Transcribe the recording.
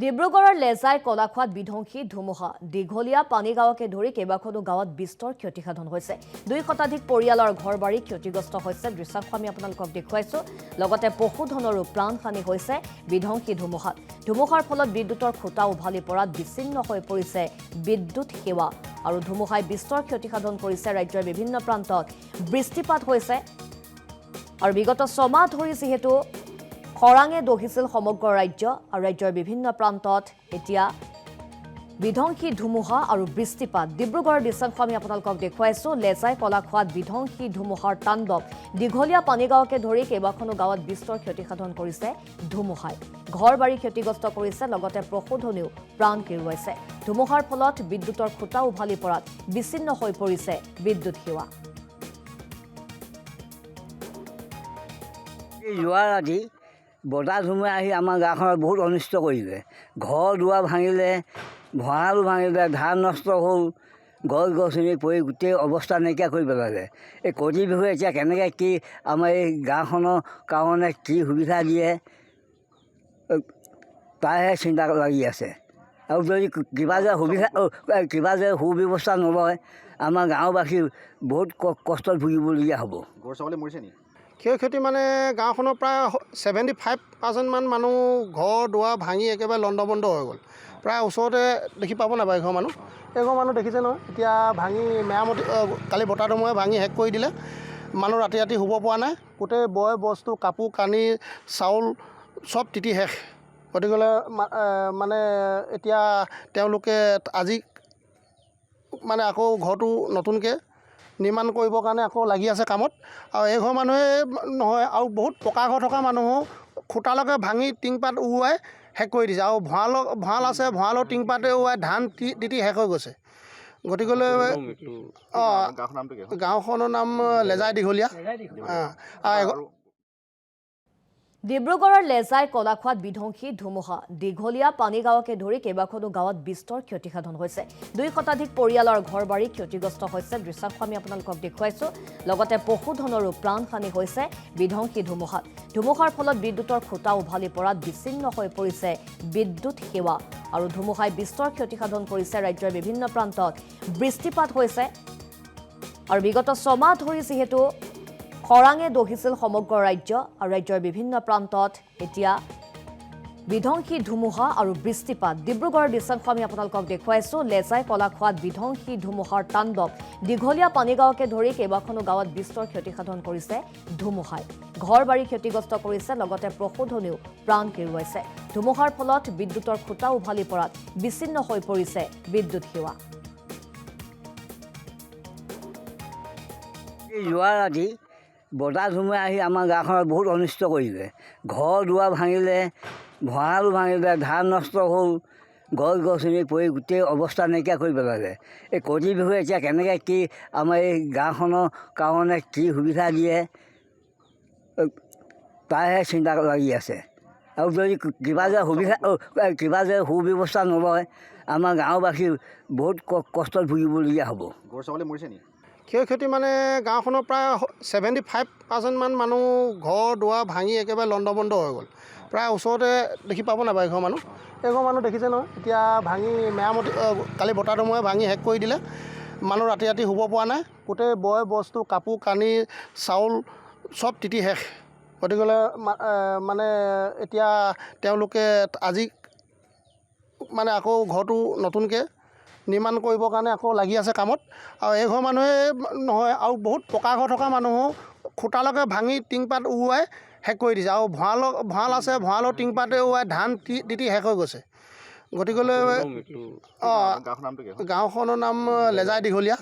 ডিব্ৰুগড়ৰ লেজাই কলাখোৱাত বিধ্বংসী ধুমুহা দীঘলীয়া পানীগাঁৱকে ধৰি কেইবাখনো গাঁৱত বিস্তৰ ক্ষতিসাধন হৈছে। 2 শতাধিক পৰিয়ালৰ ঘৰবাৰী ক্ষতিগ্ৰস্ত হৈছে। দৃশ্যাংশ আমি আপোনালোকক দেখুৱাইছো। লগতে পশুধনৰো প্ৰাণহানি হৈছে বিধ্বংসী ধুমুহাত। ধুমুহাৰ ফলত বিদ্যুতৰ খুঁটা উভালি পৰাত বিচ্ছিন্ন হৈ পৰিছে বিদ্যুৎ সেৱা আৰু ধুমুহাই বিস্তৰ ক্ষতিসাধন কৰিছে ৰাজ্যৰ বিভিন্ন প্ৰান্তত। বৃষ্টিপাত হৈছে আৰু বিগত 6 মাহ ধৰি যিহেতু খৰাঙে দহিছিল সমগ্ৰ ৰাজ্য আৰু ৰাজ্যৰ বিভিন্ন প্ৰান্তত এতিয়া বিধ্বংসী ধুমুহা আৰু বৃষ্টিপাত। ডিব্ৰুগড়ৰ দৃশ্যাংশ আমি আপোনালোকক দেখুৱাইছো। লেজাই কলাখোৱাত বিধ্বংসী ধুমুহাৰ তাণ্ডৱ। দীঘলীয়া পানীগাঁৱকে ধৰি কেইবাখনো গাঁৱত বিস্তৰ ক্ষতিসাধন কৰিছে ধুমুহাই। ঘৰবাৰী ক্ষতিগ্ৰস্ত কৰিছে, লগতে পশুধনেও প্ৰাণ কেৰুৱাইছে। ধুমুহাৰ ফলত বিদ্যুতৰ খুঁটা উভালি পৰাত বিচ্ছিন্ন হৈ পৰিছে বিদ্যুৎ সেৱা। বতাহ ধুমুহা আহি আমাৰ গাঁওখনত বহুত অনিষ্ট কৰিলে। ঘৰ দুৱাৰ ভাঙিলে, ভঁৰালো ভাঙিলে, ধান নষ্ট হ'ল, গছ গছনি পৰি গোটেই অৱস্থা নাইকিয়া কৰি পেলালে। এই কৰ্তৃপক্ষই এতিয়া কেনেকৈ কি আমাৰ এই গাঁওখনৰ কাৰণে কি সুবিধা দিয়ে তাৰহে চিন্তা লাগি আছে। আৰু যদি কিবা যে সুব্যৱস্থা নলয়, আমাৰ গাঁওবাসী বহুত কষ্টত ভুগিবলগীয়া হ'ব। ক্ষয়ক্ষতি মানে গাঁওখনৰ প্ৰায় 75% মান মানুহ ঘৰ দুৱাৰ ভাঙি একেবাৰে লণ্ডভণ্ড হৈ গ'ল। প্ৰায় ওচৰতে দেখি পাব নাপায় এঘৰ মানুহ। এঘৰ মানুহ দেখিছে নহয়, এতিয়া ভাঙি মেৰামতি কালি বতাহ ধুমুহাই ভাঙি শেষ কৰি দিলে। মানুহ ৰাতি ৰাতি শুব পৰা নাই। গোটেই বয় বস্তু, কাপোৰ কানি, চাউল চব তিতি শেষ। গতিকে মানে এতিয়া তেওঁলোকে আজি মানে আকৌ ঘৰটো নতুনকৈ নিৰ্মাণ কৰিবৰ কাৰণে আকৌ লাগি আছে কামত। আৰু এইঘৰ মানুহে নহয়, আৰু বহুত পকা ঘৰ থকা মানুহো খুঁটালৈকে ভাঙি টিংপাত উৰুৱাই শেষ কৰি দিছে। আৰু ভঁৰাল আছে, ভঁৰালৰ টিংপাতে উৰুৱাই ধান তিতি শেষ হৈ গৈছে। গতিকেলৈ গাঁওখনৰ নাম লেজাই দীঘলীয়া। ডিব্ৰুগড়ৰ লেজাই কলাখোৱাত বিধ্বংসী ধুমুহা দীঘলীয়া পানীগাঁৱকে ধৰি কেইবাখনো গাঁৱত বিস্তৰ ক্ষতিসাধন হৈছে। 2 শতাধিক পৰিয়ালৰ ঘৰবাৰী ক্ষতিগ্ৰস্ত হৈছে। দৃশ্যাংশ আমি আপোনালোকক দেখুৱাইছো। লগতে পশুধনৰো প্ৰাণহানি হৈছে বিধ্বংসী ধুমুহাত। ধুমুহাৰ ফলত বিদ্যুতৰ খুঁটা উভালি পৰাত বিচ্ছিন্ন হৈ পৰিছে বিদ্যুৎ সেৱা আৰু ধুমুহাই বিস্তৰ ক্ষতিসাধন কৰিছে ৰাজ্যৰ বিভিন্ন প্ৰান্তত। বৃষ্টিপাত হৈছে আৰু বিগত 6 মাহ ধৰি যিহেতু খৰাঙে দহিছিল সমগ্ৰ ৰাজ্য আৰু ৰাজ্যৰ বিভিন্ন প্ৰান্তত এতিয়া বিধ্বংসী ধুমুহা আৰু বৃষ্টিপাত। ডিব্ৰুগড়ৰ দৃশ্যাংশ আমি আপোনালোকক দেখুৱাইছো। লেজাই কলাখোৱাত বিধ্বংসী ধুমুহাৰ তাণ্ডৱ। দীঘলীয়া পানীগাঁৱকে ধৰি কেইবাখনো গাঁৱত বিস্তৰ ক্ষতিসাধন কৰিছে ধুমুহাই। ঘৰবাৰী ক্ষতিগ্ৰস্ত কৰিছে, লগতে পশুধনেও প্ৰাণ কেৰুৱাইছে। ধুমুহাৰ ফলত বিদ্যুতৰ খুঁটা উভালি পৰাত বিচ্ছিন্ন হৈ পৰিছে বিদ্যুৎ সেৱা। বতাহ ধুমুহা আহি আমাৰ গাঁওখনত বহুত অনিষ্ট কৰিলে। ঘৰ দুৱাৰ ভাঙিলে, ভঁৰালো ভাঙিলে, ধান নষ্ট হ'ল, গছ গছনি পৰি গোটেই অৱস্থা নাইকিয়া কৰি পেলালে। এই কৰ্তৃপক্ষই এতিয়া কেনেকৈ কি আমাৰ এই গাঁওখনৰ কাৰণে কি সুবিধা দিয়ে তাৰহে চিন্তা লাগি আছে। আৰু যদি কিবা যে সুব্যৱস্থা নলয়, আমাৰ গাঁওবাসী বহুত কষ্টত ভুগিবলগীয়া হ'ব। ক্ষয়ক্ষতি মানে গাঁওখনৰ প্ৰায় 75% মান মানুহ ঘৰ দুৱাৰ ভাঙি একেবাৰে লণ্ডভণ্ড হৈ গ'ল। প্ৰায় ওচৰতে দেখি পাব নাপায় এঘৰ মানুহ। এঘৰ মানুহ দেখিছে নহয়, এতিয়া ভাঙি মেৰামতি কালি বতাহ ধুমুহাই ভাঙি শেষ কৰি দিলে। মানুহ ৰাতি ৰাতি শুব পৰা নাই। গোটেই বয় বস্তু, কাপোৰ কানি, চাউল চব তিতি শেষ। গতিকে মানে এতিয়া তেওঁলোকে আজি মানে আকৌ ঘৰটো নতুনকৈ নিৰ্মাণ কৰিবৰ কাৰণে আকৌ লাগি আছে কামত। আৰু এইঘৰ মানুহে নহয়, আৰু বহুত পকা ঘৰ থকা মানুহো খুঁটালৈকে ভাঙি টিংপাত উৰুৱাই শেষ কৰি দিছে। আৰু ভঁৰাল আছে, ভঁৰালৰ টিংপাতে উৰুৱাই ধান তিতি শেষ হৈ গৈছে। গতিকেলৈ গাঁওখনৰ নাম লেজাই দীঘলীয়া।